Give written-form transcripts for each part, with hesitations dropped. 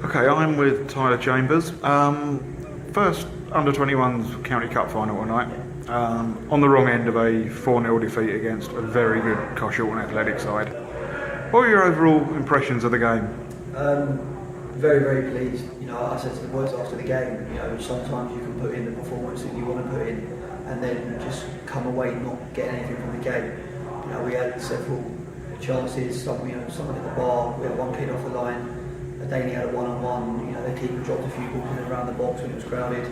Okay, I'm with Tyler Chambers. First under-21s County Cup final tonight. On the wrong end of a 4-0 defeat against a very good Carshalton athletic side. What were your overall impressions of the game? Very, very pleased. I said to the boys after the game, sometimes you can put in the performance that you want to put in and then just come away not getting anything from the game. We had several chances, some someone at the bar, we had one kid off the line. Danny had a one-on-one, the keeper dropped a few balls in around the box when it was crowded.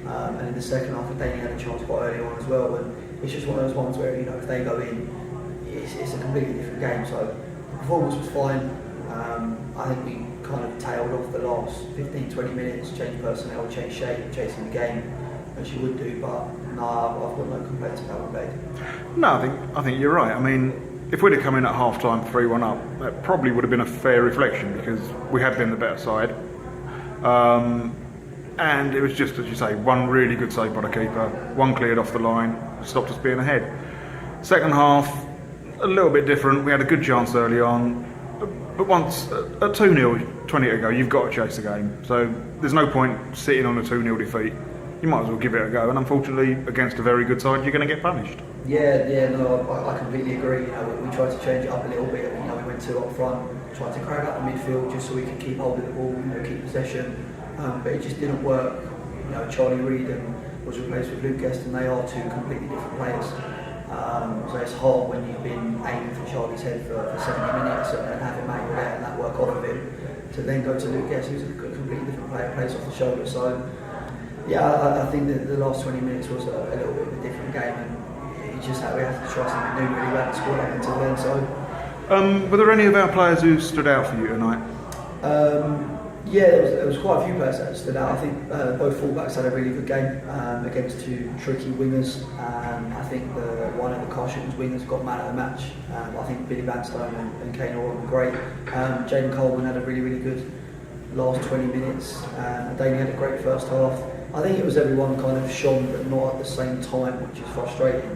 And in the second half, Danny had a chance quite early on as well. And it's just one of those ones where, if they go in, it's a completely different game. So the performance was fine. I think we kind of tailed off the last 15-20 minutes, changed personnel, changed shape, chasing the game, as you would do. But no, I've got no complaints about what we played. No, I think you're right. I mean, if we'd have come in at half-time 3-1 up, that probably would have been a fair reflection because we had been the better side. And it was just, as you say, one really good save by the keeper, one cleared off the line, stopped us being ahead. Second half, a little bit different. We had a good chance early on, but once at 2-0, 20 to go, you've got to chase the game. So there's no point sitting on a 2-0 defeat. You might as well give it a go. And unfortunately, against a very good side, you're going to get punished. I completely agree. We tried to change it up a little bit. We went two up front, tried to crowd out the midfield just so we could keep hold of the ball, keep possession. But it just didn't work. Charlie Reid was replaced with Luke Guest, and they are two completely different players. So it's hard when you've been aiming for Charlie's head for 70 minutes and having Manuel there and that work off of him, to then go to Luke Guest, who's a completely different player, plays off the shoulder. So I think that the last 20 minutes was a little bit of a different game, and it's just that we had to try something new. Really, we hadn't scored up until then. So, were there any of our players who stood out for you tonight? There was quite a few players that stood out. I think both fullbacks had a really good game against two tricky wingers. I think one of the Carshalton's wingers got man of the match. I think Billy Vanstone and Kane Orr were great. Jaden Coleman had a really, really good last 20 minutes. Danny had a great first half. I think it was everyone kind of shone, but not at the same time, which is frustrating.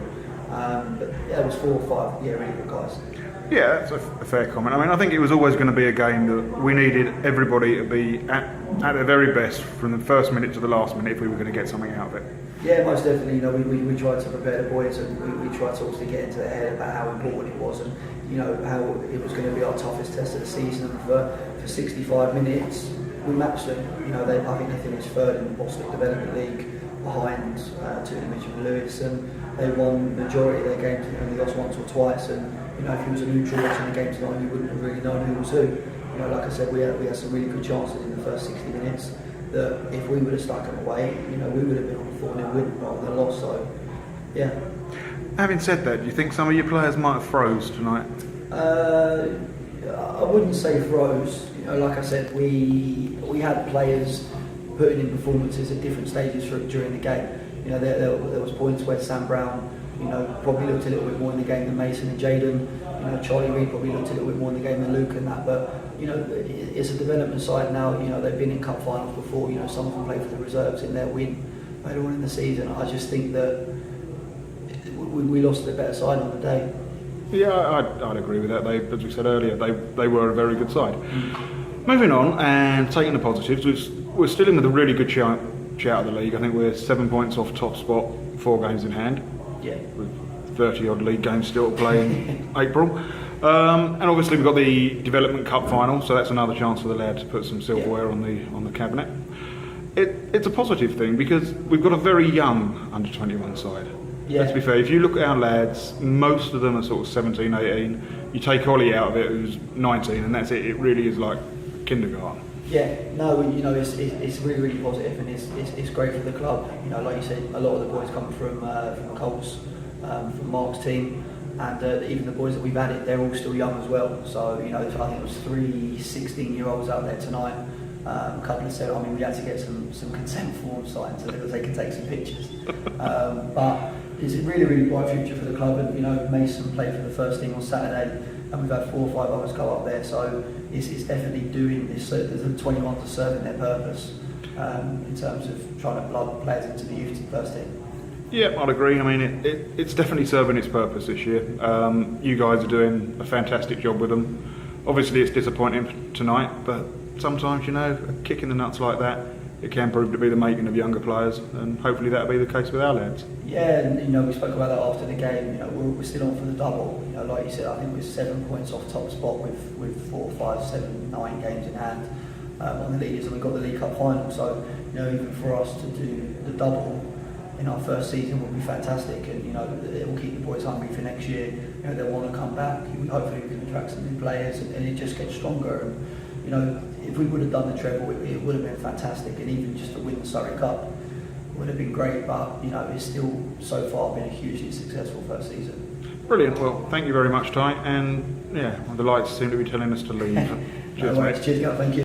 But it was 4 or 5 really good guys. Yeah, that's a fair comment. I mean, I think it was always going to be a game that we needed everybody to be at their very best from the first minute to the last minute if we were going to get something out of it. Yeah, most definitely. We tried to prepare the boys, and we tried to obviously get into their head about how important it was, and how it was going to be our toughest test of the season. And for 65 minutes, we matched them. I think they finished third in the Boston Development League, behind Tooting and Lewis, and they won the majority of their games. They only lost once or twice, and if he was a neutral watching the game tonight, you wouldn't have really known who was who. Like I said, we had some really good chances in the first 60 minutes that if we would have stuck them away, we would have been on a 4-0 win rather than a loss. So, yeah. Having said that, do you think some of your players might have froze tonight? I wouldn't say froze. Like I said, we had players putting in performances at different stages during the game. There was points where Sam Brown, probably looked a little bit more in the game than Mason and Jaden. Charlie Reid probably looked a little bit more in the game than Luke and that. But it's a development side now. They've been in cup finals before. Some of them play for the reserves in their win later on in the season. I just think that we lost the better side on the day. Yeah, I'd agree with that. As we said earlier, they were a very good side. Moving on and taking the positives, we're still in with a really good shout of the league. I think we're 7 points off top spot, 4 games in hand. Yeah. With 30 odd league games still to play in April. And obviously we've got the Development Cup final, so that's another chance for the lad to put some silverware on the cabinet. It's a positive thing because we've got a very young under-21 side. Yeah. Let's be fair, if you look at our lads, most of them are sort of 17, 18. You take Ollie out of it, who's 19, and that's it. It really is like kindergarten. Yeah, no, it's really, really positive, and it's great for the club. Like you said, a lot of the boys come from Colts, from Mark's team, and even the boys that we've added, they're all still young as well. So, I think it was 3 16-year-olds out there tonight. A couple of said, we had to get some consent forms signed so that they can take some pictures. But it's a really, really bright future for the club, and Mason played for the first team on Saturday, and we've had 4 or 5 others go up there. So it's definitely doing this. The 21s are serving their purpose in terms of trying to blood players into the youth first team. Yeah, I'd agree. It's definitely serving its purpose this year. You guys are doing a fantastic job with them. Obviously, it's disappointing tonight, but sometimes, you know, a kick in the nuts like that, it can prove to be the making of younger players, and hopefully that'll be the case with our lads. Yeah, and you know, we spoke about that after the game. You know, we're still on for the double. You know, like you said, I think we're 7 points off top spot with 4, 5, 7, 9 games in hand on the leaders, and we've got the League Cup final. So, you know, even for us to do the double in our first season would be fantastic, and you know, it will keep the boys hungry for next year. You know, they'll want to come back. Hopefully, we can attract some new players, and it just gets stronger. And you know, if we would have done the treble, it would have been fantastic, and even just to win the Surrey Cup would have been great. But you know, it's still so far been a hugely successful first season. Brilliant. Well, thank you very much, Ty. And yeah, well, the lights seem to be telling us to leave. Cheers, No worries. mate. Cheers, guys. Thank you.